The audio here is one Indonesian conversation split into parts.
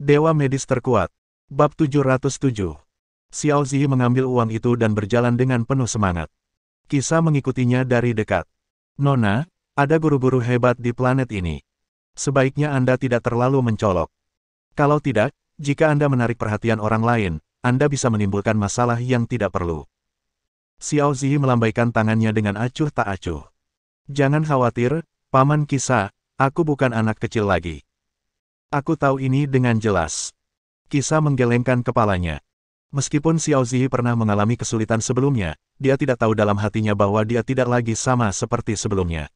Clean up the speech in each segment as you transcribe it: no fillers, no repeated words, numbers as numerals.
Dewa medis terkuat. Bab 707. Xiao Zi mengambil uang itu dan berjalan dengan penuh semangat. Kisah mengikutinya dari dekat. Nona, ada guru-guru hebat di planet ini. Sebaiknya Anda tidak terlalu mencolok. Kalau tidak, jika Anda menarik perhatian orang lain, Anda bisa menimbulkan masalah yang tidak perlu. Xiao Zi melambaikan tangannya dengan acuh tak acuh. Jangan khawatir, Paman Kisah, aku bukan anak kecil lagi. Aku tahu ini dengan jelas. Kisah menggelengkan kepalanya. Meskipun Xiao Zi pernah mengalami kesulitan sebelumnya, dia tidak tahu dalam hatinya bahwa dia tidak lagi sama seperti sebelumnya.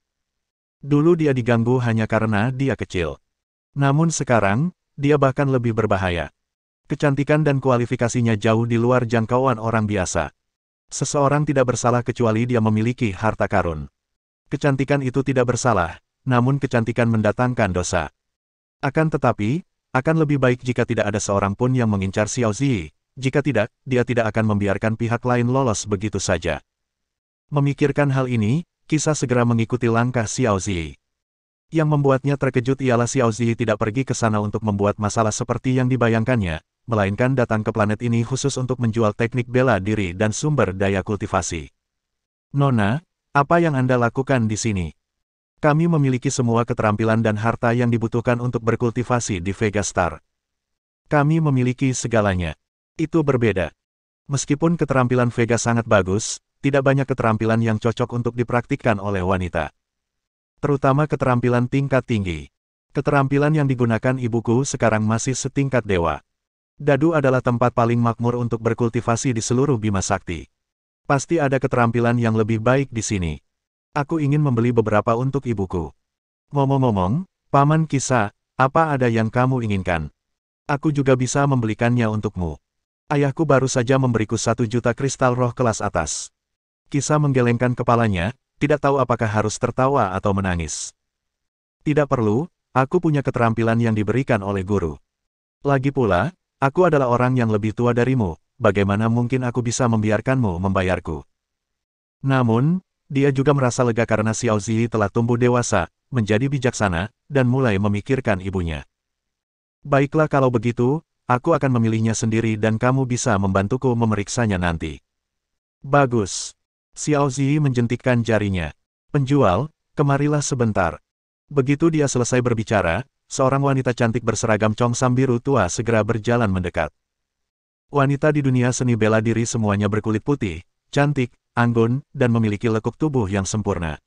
Dulu dia diganggu hanya karena dia kecil. Namun sekarang, dia bahkan lebih berbahaya. Kecantikan dan kualifikasinya jauh di luar jangkauan orang biasa. Seseorang tidak bersalah kecuali dia memiliki harta karun. Kecantikan itu tidak bersalah, namun kecantikan mendatangkan dosa. Akan tetapi, akan lebih baik jika tidak ada seorang pun yang mengincar Xiao Zi. Jika tidak, dia tidak akan membiarkan pihak lain lolos begitu saja. Memikirkan hal ini, Kisah segera mengikuti langkah Xiao Zi. Yang membuatnya terkejut ialah Xiao Zi tidak pergi ke sana untuk membuat masalah seperti yang dibayangkannya, melainkan datang ke planet ini khusus untuk menjual teknik bela diri dan sumber daya kultivasi. Nona, apa yang Anda lakukan di sini? Kami memiliki semua keterampilan dan harta yang dibutuhkan untuk berkultivasi di Vega Star. Kami memiliki segalanya. Itu berbeda. Meskipun keterampilan Vega sangat bagus, tidak banyak keterampilan yang cocok untuk dipraktikkan oleh wanita. Terutama keterampilan tingkat tinggi. Keterampilan yang digunakan ibuku sekarang masih setingkat dewa. Dadu adalah tempat paling makmur untuk berkultivasi di seluruh Bima Sakti. Pasti ada keterampilan yang lebih baik di sini. Aku ingin membeli beberapa untuk ibuku. Ngomong-ngomong, Paman Kisah, apa ada yang kamu inginkan? Aku juga bisa membelikannya untukmu. Ayahku baru saja memberiku 1 juta kristal roh kelas atas. Kisah menggelengkan kepalanya, tidak tahu apakah harus tertawa atau menangis. Tidak perlu, aku punya keterampilan yang diberikan oleh guru. Lagi pula, aku adalah orang yang lebih tua darimu, bagaimana mungkin aku bisa membiarkanmu membayarku? Namun, dia juga merasa lega karena Xiao Zi telah tumbuh dewasa, menjadi bijaksana, dan mulai memikirkan ibunya. Baiklah kalau begitu, aku akan memilihnya sendiri dan kamu bisa membantuku memeriksanya nanti. Bagus. Xiao Zi menjentikkan jarinya. Penjual, kemarilah sebentar. Begitu dia selesai berbicara, seorang wanita cantik berseragam congsam biru tua segera berjalan mendekat. Wanita di dunia seni bela diri semuanya berkulit putih, cantik, anggun, dan memiliki lekuk tubuh yang sempurna.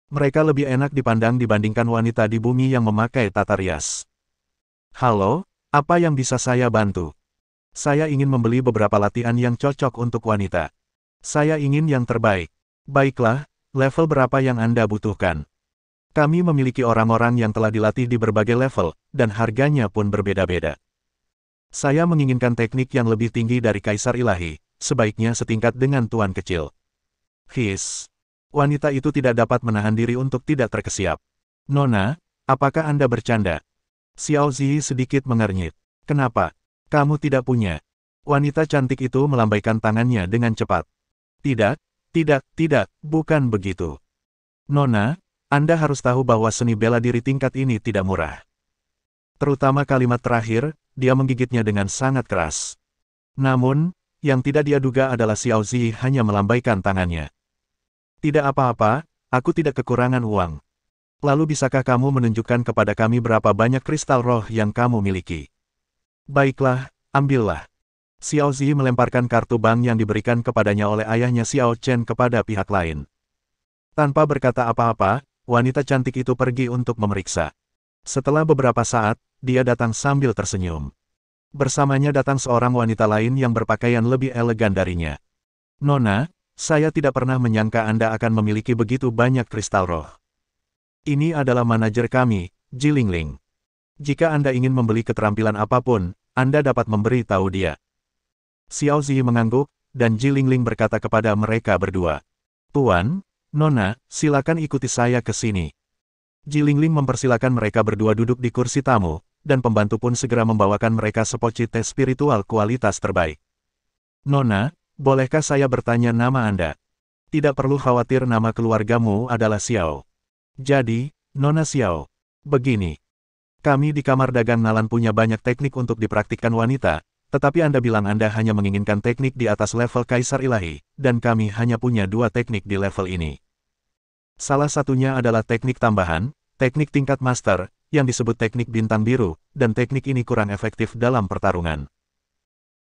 Mereka lebih enak dipandang dibandingkan wanita di bumi yang memakai tata rias. Halo, apa yang bisa saya bantu? Saya ingin membeli beberapa latihan yang cocok untuk wanita. Saya ingin yang terbaik. Baiklah, level berapa yang Anda butuhkan? Kami memiliki orang-orang yang telah dilatih di berbagai level, dan harganya pun berbeda-beda. Saya menginginkan teknik yang lebih tinggi dari Kaisar Ilahi, sebaiknya setingkat dengan Tuan Kecil. His. Wanita itu tidak dapat menahan diri untuk tidak terkesiap. Nona, apakah Anda bercanda? Xiao Zi sedikit mengernyit. Kenapa? Kamu tidak punya. Wanita cantik itu melambaikan tangannya dengan cepat. Tidak, bukan begitu. Nona, Anda harus tahu bahwa seni bela diri tingkat ini tidak murah. Terutama kalimat terakhir, dia menggigitnya dengan sangat keras. Namun, yang tidak dia duga adalah Xiao Zi hanya melambaikan tangannya. Tidak apa-apa, aku tidak kekurangan uang. Lalu bisakah kamu menunjukkan kepada kami berapa banyak kristal roh yang kamu miliki? Baiklah, ambillah. Xiao Zi melemparkan kartu bank yang diberikan kepadanya oleh ayahnya Xiao Chen kepada pihak lain. Tanpa berkata apa-apa, wanita cantik itu pergi untuk memeriksa. Setelah beberapa saat, dia datang sambil tersenyum. Bersamanya datang seorang wanita lain yang berpakaian lebih elegan darinya. Nona, saya tidak pernah menyangka Anda akan memiliki begitu banyak kristal roh. Ini adalah manajer kami, Jilingling. Jika Anda ingin membeli keterampilan apapun, Anda dapat memberi tahu dia. Xiao Zi mengangguk, dan Jilingling berkata kepada mereka berdua. Tuan, Nona, silakan ikuti saya ke sini. Jilingling mempersilakan mereka berdua duduk di kursi tamu, dan pembantu pun segera membawakan mereka sepoci tes spiritual kualitas terbaik. Nona, bolehkah saya bertanya nama Anda? Tidak perlu khawatir, nama keluargamu adalah Xiao. Jadi, Nona Xiao. Begini. Kami di kamar dagang Nalan punya banyak teknik untuk dipraktikkan wanita, tetapi Anda bilang Anda hanya menginginkan teknik di atas level Kaisar Ilahi, dan kami hanya punya 2 teknik di level ini. Salah satunya adalah teknik tambahan, teknik tingkat master, yang disebut teknik bintang biru, dan teknik ini kurang efektif dalam pertarungan.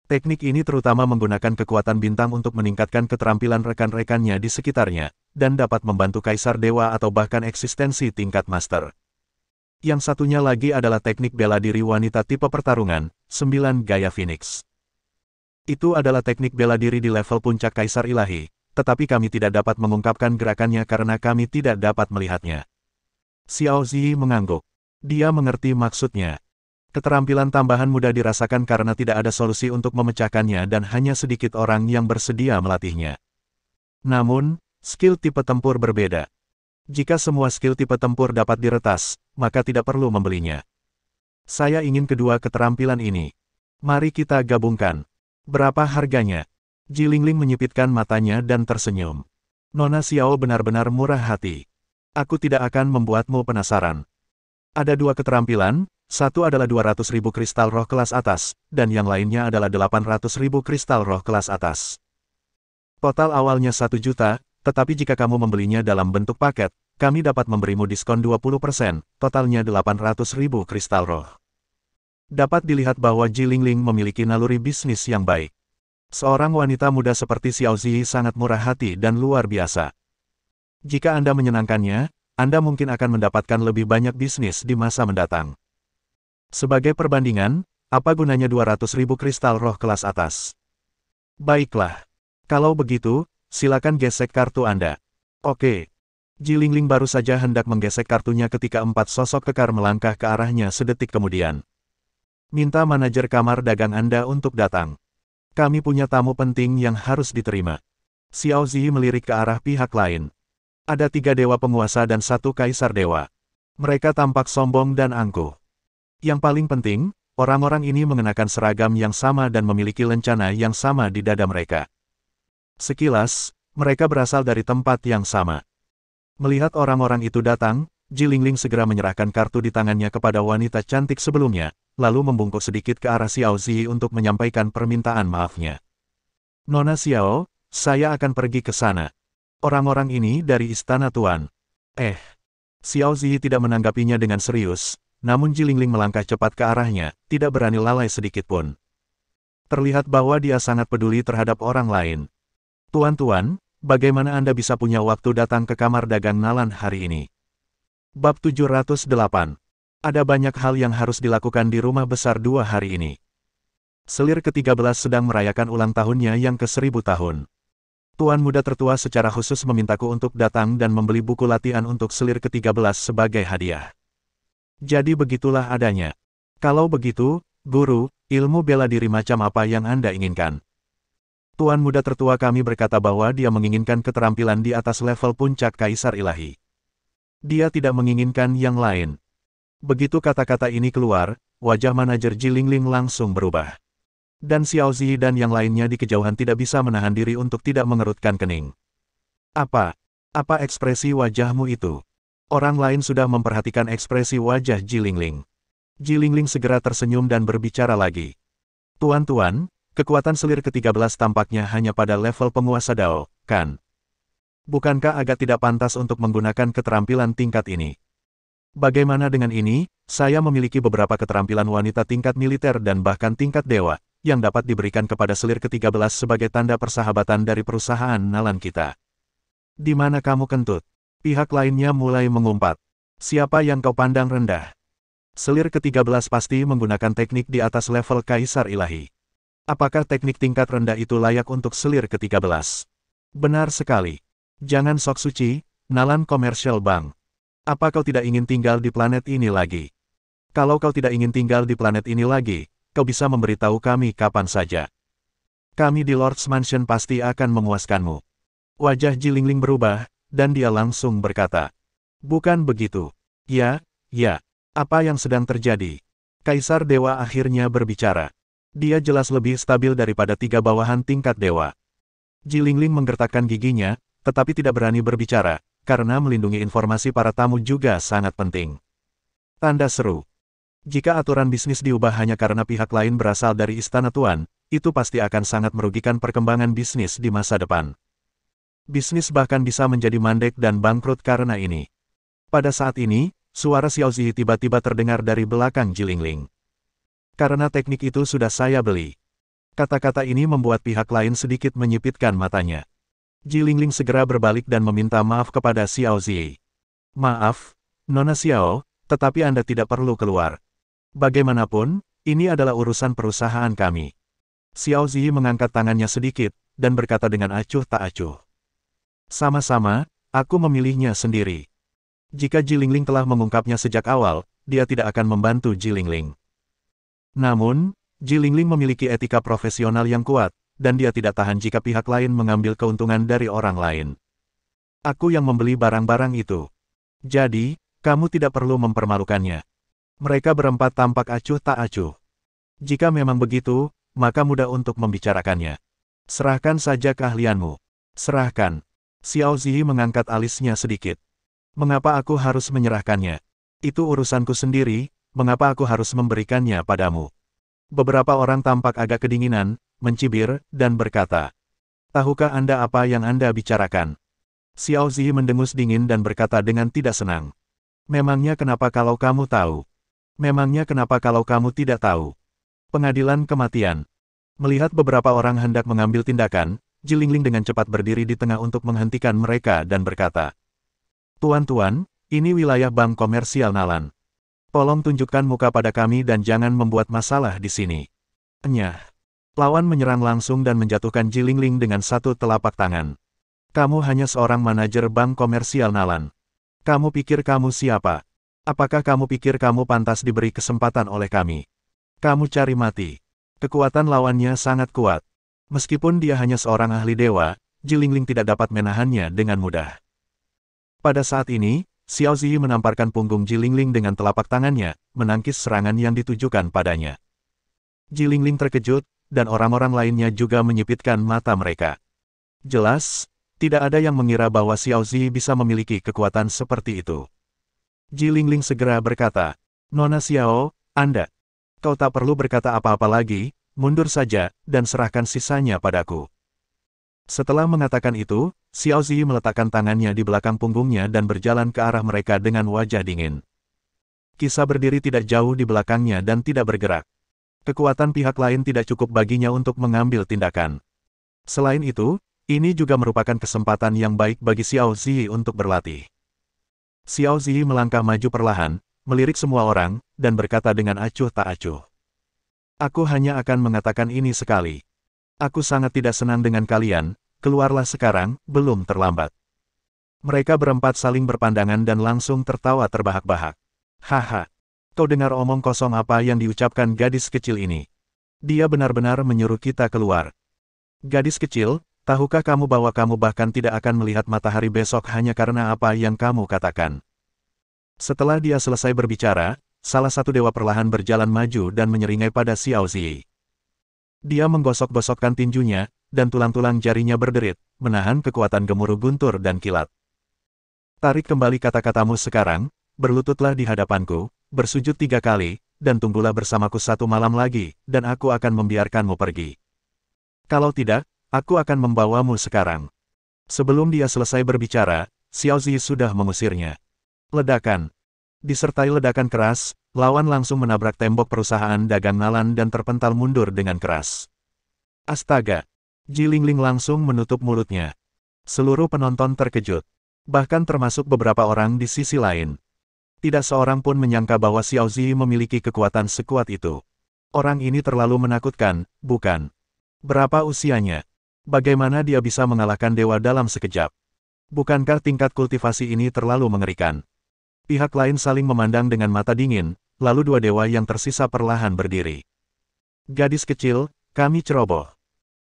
Teknik ini terutama menggunakan kekuatan bintang untuk meningkatkan keterampilan rekan-rekannya di sekitarnya, dan dapat membantu Kaisar Dewa atau bahkan eksistensi tingkat master. Yang satunya lagi adalah teknik bela diri wanita tipe pertarungan, 9 Gaya Phoenix. Itu adalah teknik bela diri di level puncak Kaisar Ilahi, tetapi kami tidak dapat mengungkapkan gerakannya karena kami tidak dapat melihatnya. Xiao Zi mengangguk. Dia mengerti maksudnya. Keterampilan tambahan mudah dirasakan karena tidak ada solusi untuk memecahkannya dan hanya sedikit orang yang bersedia melatihnya. Namun, skill tipe tempur berbeda. Jika semua skill tipe tempur dapat diretas, maka tidak perlu membelinya. Saya ingin kedua keterampilan ini. Mari kita gabungkan. Berapa harganya? Jilingling menyipitkan matanya dan tersenyum. Nona Xiao benar-benar murah hati. Aku tidak akan membuatmu penasaran. Ada 2 keterampilan, satu adalah 200.000 kristal roh kelas atas, dan yang lainnya adalah 800.000 kristal roh kelas atas. Total awalnya 1 juta, tetapi jika kamu membelinya dalam bentuk paket, kami dapat memberimu diskon 20%, totalnya 800.000 kristal roh. Dapat dilihat bahwa Jilingling memiliki naluri bisnis yang baik. Seorang wanita muda seperti Xiao Zi sangat murah hati dan luar biasa. Jika Anda menyenangkannya, Anda mungkin akan mendapatkan lebih banyak bisnis di masa mendatang. Sebagai perbandingan, apa gunanya 200.000 kristal roh kelas atas? Baiklah. Kalau begitu, silakan gesek kartu Anda. Oke. Jilingling baru saja hendak menggesek kartunya ketika 4 sosok kekar melangkah ke arahnya sedetik kemudian. Minta manajer kamar dagang Anda untuk datang. Kami punya tamu penting yang harus diterima. Xiao Zi melirik ke arah pihak lain. Ada 3 dewa penguasa dan 1 kaisar dewa. Mereka tampak sombong dan angkuh. Yang paling penting, orang-orang ini mengenakan seragam yang sama dan memiliki lencana yang sama di dada mereka. Sekilas, mereka berasal dari tempat yang sama. Melihat orang-orang itu datang, Jilingling segera menyerahkan kartu di tangannya kepada wanita cantik sebelumnya, lalu membungkuk sedikit ke arah Xiao Zi untuk menyampaikan permintaan maafnya. Nona Xiao, saya akan pergi ke sana. Orang-orang ini dari Istana Tuan. Xiao Zi tidak menanggapinya dengan serius, namun Jilingling melangkah cepat ke arahnya, tidak berani lalai sedikitpun. Terlihat bahwa dia sangat peduli terhadap orang lain. Tuan-tuan, bagaimana Anda bisa punya waktu datang ke kamar dagang Nalan hari ini? Bab 708. Ada banyak hal yang harus dilakukan di rumah besar 2 hari ini. Selir ke-13 sedang merayakan ulang tahunnya yang ke-1000 tahun. Tuan muda tertua secara khusus memintaku untuk datang dan membeli buku latihan untuk selir ke-13 sebagai hadiah. Jadi begitulah adanya. Kalau begitu, guru, ilmu bela diri macam apa yang Anda inginkan? Tuan muda tertua kami berkata bahwa dia menginginkan keterampilan di atas level puncak Kaisar Ilahi. Dia tidak menginginkan yang lain. Begitu kata-kata ini keluar, wajah manajer Jilingling langsung berubah. Dan Xiao Zi dan yang lainnya di kejauhan tidak bisa menahan diri untuk tidak mengerutkan kening. Apa ekspresi wajahmu itu? Orang lain sudah memperhatikan ekspresi wajah Jilingling. Jilingling segera tersenyum dan berbicara lagi. Tuan-tuan, kekuatan selir ke-13 tampaknya hanya pada level penguasa Dao, kan? Bukankah agak tidak pantas untuk menggunakan keterampilan tingkat ini? Bagaimana dengan ini? Saya memiliki beberapa keterampilan wanita tingkat militer dan bahkan tingkat dewa, yang dapat diberikan kepada selir ke-13 sebagai tanda persahabatan dari perusahaan Nalan kita. Di mana kamu kentut? Pihak lainnya mulai mengumpat. Siapa yang kau pandang rendah? Selir ke-13 pasti menggunakan teknik di atas level Kaisar Ilahi. Apakah teknik tingkat rendah itu layak untuk selir ke-13? Benar sekali. Jangan sok suci, Nalan Commercial Bank. Apa kau tidak ingin tinggal di planet ini lagi? Kalau kau tidak ingin tinggal di planet ini lagi, kau bisa memberitahu kami kapan saja. Kami di Lord's Mansion pasti akan memuaskanmu. Wajah Jilingling berubah, dan dia langsung berkata. Bukan begitu. Ya. Apa yang sedang terjadi? Kaisar Dewa akhirnya berbicara. Dia jelas lebih stabil daripada 3 bawahan tingkat dewa. Jilingling menggertakkan giginya, tetapi tidak berani berbicara, karena melindungi informasi para tamu juga sangat penting. Tanda seru. Jika aturan bisnis diubah hanya karena pihak lain berasal dari Istana Tuan, itu pasti akan sangat merugikan perkembangan bisnis di masa depan. Bisnis bahkan bisa menjadi mandek dan bangkrut karena ini. Pada saat ini, suara Xiao Ziyi tiba-tiba terdengar dari belakang Jilingling. Karena teknik itu sudah saya beli. Kata-kata ini membuat pihak lain sedikit menyipitkan matanya. Jilingling segera berbalik dan meminta maaf kepada Xiao Ziyi. Maaf, Nona Xiao, tetapi Anda tidak perlu keluar. Bagaimanapun, ini adalah urusan perusahaan kami. Xiao Ziyi mengangkat tangannya sedikit, dan berkata dengan acuh tak acuh. Sama-sama, aku memilihnya sendiri. Jika Jilingling telah mengungkapnya sejak awal, dia tidak akan membantu Jilingling. Namun, Jilingling memiliki etika profesional yang kuat, dan dia tidak tahan jika pihak lain mengambil keuntungan dari orang lain. Aku yang membeli barang-barang itu. Jadi, kamu tidak perlu mempermalukannya. Mereka berempat tampak acuh tak acuh. Jika memang begitu, maka mudah untuk membicarakannya. Serahkan saja keahlianmu. Serahkan. Xiao Ziyi mengangkat alisnya sedikit. Mengapa aku harus menyerahkannya? Itu urusanku sendiri, mengapa aku harus memberikannya padamu? Beberapa orang tampak agak kedinginan, mencibir, dan berkata, "Tahukah Anda apa yang Anda bicarakan?" Xiao Ziyi mendengus dingin dan berkata dengan tidak senang. Memangnya kenapa kalau kamu tahu? Memangnya kenapa kalau kamu tidak tahu? Pengadilan kematian. Melihat beberapa orang hendak mengambil tindakan, Jilingling dengan cepat berdiri di tengah untuk menghentikan mereka dan berkata, "Tuan-tuan, ini wilayah Bank Komersial Nalan. Tolong tunjukkan muka pada kami dan jangan membuat masalah di sini." Enyah. Lawan menyerang langsung dan menjatuhkan Jilingling dengan satu telapak tangan. "Kamu hanya seorang manajer Bank Komersial Nalan. Kamu pikir kamu siapa? Apakah kamu pikir kamu pantas diberi kesempatan oleh kami? Kamu cari mati." Kekuatan lawannya sangat kuat. Meskipun dia hanya seorang ahli dewa, Jilingling tidak dapat menahannya dengan mudah. Pada saat ini, Xiao Ziyi menamparkan punggung Jilingling dengan telapak tangannya, menangkis serangan yang ditujukan padanya. Jilingling terkejut, dan orang-orang lainnya juga menyipitkan mata mereka. Jelas, tidak ada yang mengira bahwa Xiao Ziyi bisa memiliki kekuatan seperti itu. Jilingling segera berkata, "Nona Xiao, kau tak perlu berkata apa-apa lagi, mundur saja, dan serahkan sisanya padaku." Setelah mengatakan itu, Xiao Ziyi meletakkan tangannya di belakang punggungnya dan berjalan ke arah mereka dengan wajah dingin. Kisah berdiri tidak jauh di belakangnya dan tidak bergerak. Kekuatan pihak lain tidak cukup baginya untuk mengambil tindakan. Selain itu, ini juga merupakan kesempatan yang baik bagi Xiao Ziyi untuk berlatih. Xiao Ziyi melangkah maju perlahan, melirik semua orang, dan berkata dengan acuh tak acuh. "Aku hanya akan mengatakan ini sekali. Aku sangat tidak senang dengan kalian, keluarlah sekarang, belum terlambat." Mereka berempat saling berpandangan dan langsung tertawa terbahak-bahak. "Haha, kau dengar omong kosong apa yang diucapkan gadis kecil ini? Dia benar-benar menyuruh kita keluar. Gadis kecil, tahukah kamu bahwa kamu bahkan tidak akan melihat matahari besok hanya karena apa yang kamu katakan?" Setelah dia selesai berbicara, salah satu dewa perlahan berjalan maju dan menyeringai pada Xiao Ziyi. Dia menggosok-gosokkan tinjunya, dan tulang-tulang jarinya berderit, menahan kekuatan gemuruh guntur dan kilat. "Tarik kembali kata-katamu sekarang, berlututlah di hadapanku, bersujud 3 kali, dan tunggulah bersamaku 1 malam lagi, dan aku akan membiarkanmu pergi. Kalau tidak, aku akan membawamu sekarang." Sebelum dia selesai berbicara, Xiao Ziyi sudah mengusirnya. Ledakan. Disertai ledakan keras, lawan langsung menabrak tembok perusahaan dagang Nalan dan terpental mundur dengan keras. Astaga! Jilingling langsung menutup mulutnya. Seluruh penonton terkejut. Bahkan termasuk beberapa orang di sisi lain. Tidak seorang pun menyangka bahwa Xiao Ziyi memiliki kekuatan sekuat itu. Orang ini terlalu menakutkan, bukan? Berapa usianya? Bagaimana dia bisa mengalahkan dewa dalam sekejap? Bukankah tingkat kultivasi ini terlalu mengerikan? Pihak lain saling memandang dengan mata dingin, lalu 2 dewa yang tersisa perlahan berdiri. "Gadis kecil, kami ceroboh.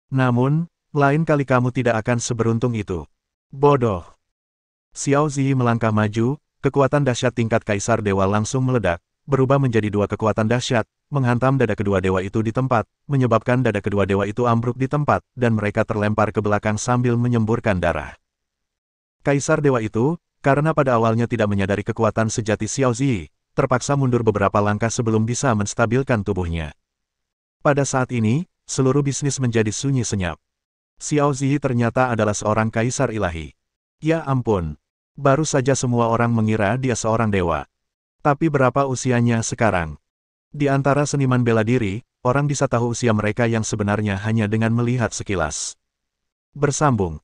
Namun, lain kali kamu tidak akan seberuntung itu. Bodoh." Xiao Ziyi melangkah maju, kekuatan dahsyat tingkat kaisar dewa langsung meledak, berubah menjadi 2 kekuatan dahsyat, menghantam dada kedua dewa itu di tempat, menyebabkan dada kedua dewa itu ambruk di tempat, dan mereka terlempar ke belakang sambil menyemburkan darah. Kaisar dewa itu, karena pada awalnya tidak menyadari kekuatan sejati Xiao Ziyi, terpaksa mundur beberapa langkah sebelum bisa menstabilkan tubuhnya. Pada saat ini, seluruh bisnis menjadi sunyi senyap. Xiao Ziyi ternyata adalah seorang kaisar ilahi. Ya ampun, baru saja semua orang mengira dia seorang dewa. Tapi berapa usianya sekarang? Di antara seniman bela diri, orang bisa tahu usia mereka yang sebenarnya hanya dengan melihat sekilas. Bersambung.